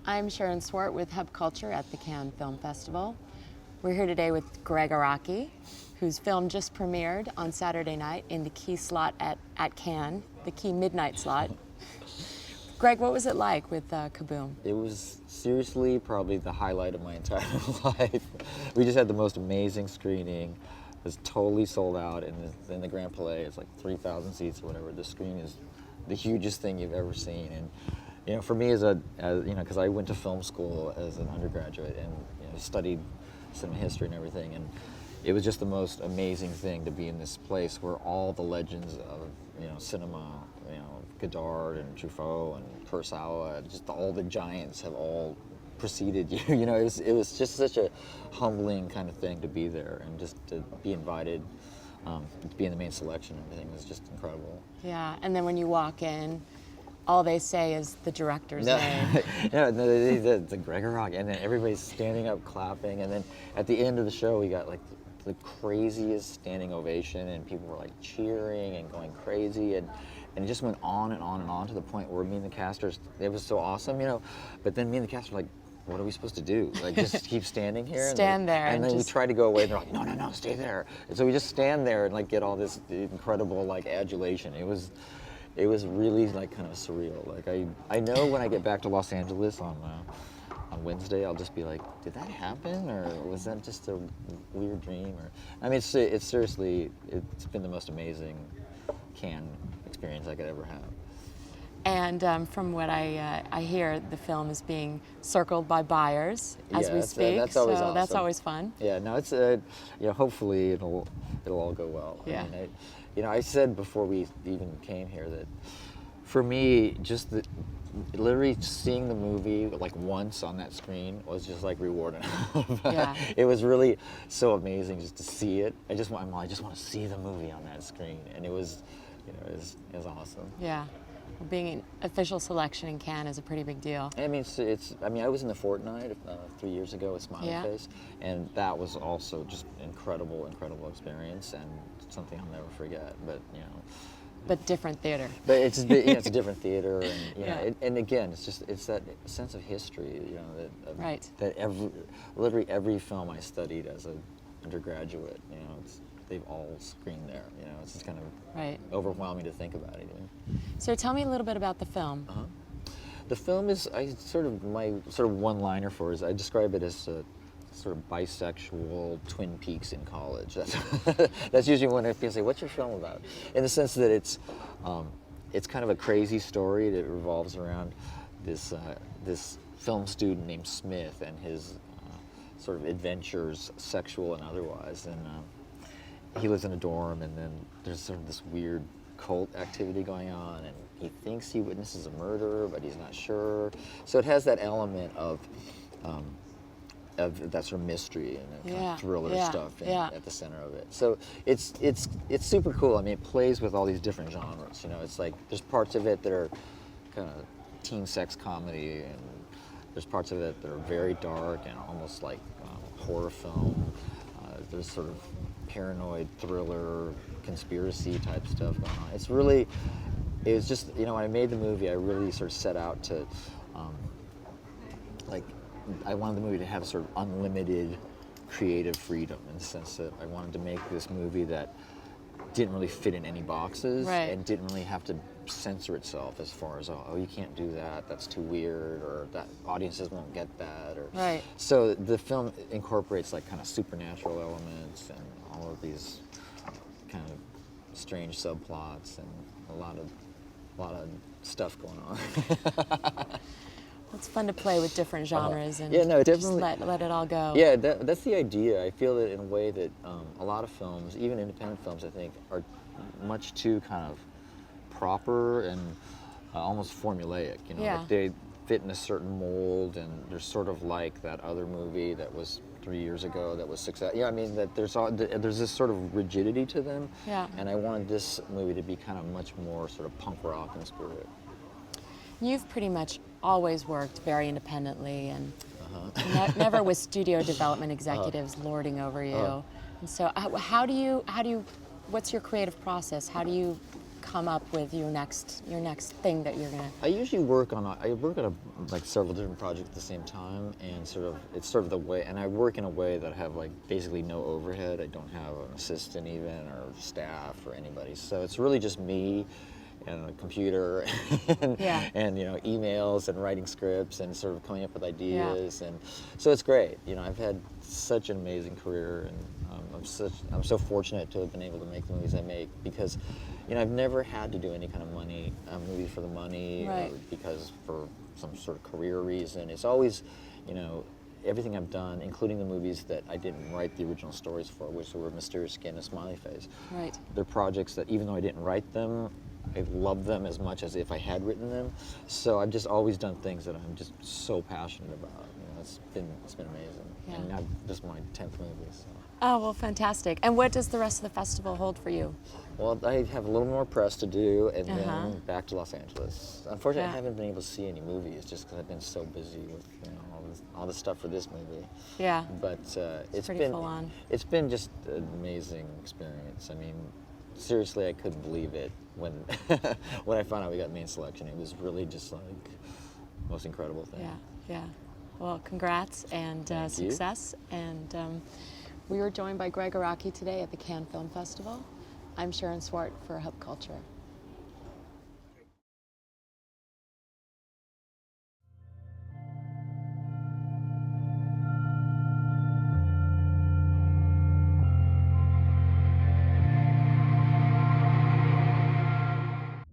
I'm Sharon Swart with Hub Culture at the Cannes Film Festival. We're here today with Gregg Araki, whose film just premiered on Saturday night in the key slot at Cannes, the key midnight slot. Gregg, what was it like with Kaboom? It was seriously probably the highlight of my entire life. We just had the most amazing screening. It was totally sold out in the Grand Palais. It's like 3,000 seats or whatever. The screen is the hugest thing you've ever seen. And you know, for me as because I went to film school as an undergraduate and studied cinema history and everything, and it was just the most amazing thing to be in this place where all the legends of cinema, Godard and Truffaut and Kurosawa, just all the giants have all preceded you. It was just such a humbling kind of thing to be there and just to be invited to be in the main selection and everything was just incredible. Yeah, and then when you walk in, all they say is the director's name. The Gregg Araki, and then everybody's standing up clapping, and then at the end of the show we got like the craziest standing ovation, and people were like cheering and going crazy, and it just went on and on and on to the point where me and the casters, it was so awesome, but then me and the cast were like, what are we supposed to do? Like, just keep standing here? Stand there. And then we tried to go away, and they're like, no, stay there. And so we just stand there and like get all this incredible like adulation. It was really like kind of surreal. Like I know when I get back to Los Angeles on Wednesday, I'll just be like, did that happen, or was that just a weird dream? Or I mean, it's seriously, it's been the most amazing Cannes experience I could ever have. And from what I hear, the film is being circled by buyers as we speak. That's always so awesome. That's always fun. Yeah, no, it's hopefully it'll all go well. Yeah. I mean, I said before we even came here that for me, just literally seeing the movie like once on that screen was just like rewarding. Yeah. It was really so amazing just to see it. I just want to see the movie on that screen, and it was awesome. Yeah. Well, being an official selection in Cannes is a pretty big deal. I mean, I was in the Fortnight 3 years ago with Smiley Face, and that was also just incredible experience and something I'll never forget. But different theater. But it's a different theater, and Yeah. and again, it's that sense of history, Right. that literally every film I studied as an undergraduate, they've all screened there. It's just kind of Right. overwhelming to think about it. So tell me a little bit about the film. Uh-huh. The film is my one-liner for it is I describe it as a sort of bisexual Twin Peaks in college. That's usually when people say, "What's your film about?" In the sense that it's kind of a crazy story that revolves around this film student named Smith and his sort of adventures, sexual and otherwise, and he lives in a dorm, and then there's sort of this weird cult activity going on, and he thinks he witnesses a murder, but he's not sure. So it has that element of that sort of mystery and kind of thriller stuff at the center of it. So it's super cool. I mean, it plays with all these different genres. It's like there's parts of it that are kind of teen sex comedy, and there's parts of it that are very dark and almost like horror film. There's sort of paranoid thriller, conspiracy type stuff going on. It was just, when I made the movie, I really sort of set out to, I wanted the movie to have sort of unlimited creative freedom in the sense that I wanted to make this movie that didn't really fit in any boxes, Right. and didn't really have to censor itself as far as, oh, you can't do that, that's too weird, or that audiences won't get that, or Right. So the film incorporates like kind of supernatural elements and all of these kind of strange subplots and a lot of stuff going on. It's fun to play with different genres and definitely. just let it all go. Yeah, that's the idea. I feel that in a way that a lot of films, even independent films, I think, are much too kind of proper and almost formulaic. Yeah. Like they fit in a certain mold, and they're sort of like that other movie that was 3 years ago that was successful. Yeah, I mean that there's this sort of rigidity to them. Yeah. And I wanted this movie to be kind of much more sort of punk rock in spirit. You've pretty much always worked very independently and never with studio development executives lording over you. And so how do you, what's your creative process? How do you come up with your next thing that you're gonna? I usually work on like several different projects at the same time, and it's sort of the way, and I work in a way that I have like basically no overhead. I don't have an assistant even or staff or anybody, so it's really just me and a computer and, Yeah. and emails and writing scripts and sort of coming up with ideas, and so it's great. I've had such an amazing career, and I'm so fortunate to have been able to make the movies I make, because I've never had to do any kind of movie for the money, Right. or because for some sort of career reason. It's always, everything I've done, including the movies that I didn't write the original stories for, which were Mysterious Skin and Smiley Face. Right. They're projects that, even though I didn't write them, I love them as much as if I had written them. So I've just always done things that I'm just so passionate about. It's been amazing. Yeah. And now this is my 10th movie. So. Oh, well, fantastic. And what does the rest of the festival hold for you? Well, I have a little more press to do, and Uh-huh. then back to Los Angeles. Unfortunately, Yeah. I haven't been able to see any movies just because I've been so busy with all this stuff for this movie. Yeah. But it's pretty been full on. It's been just an amazing experience. I mean, seriously, I couldn't believe it when when I found out we got main selection. It was really just like the most incredible thing. Yeah, yeah. Well, congrats and Thank you. success. And we were joined by Gregg Araki today at the Cannes Film Festival. I'm Sharon Swart for Hub Culture.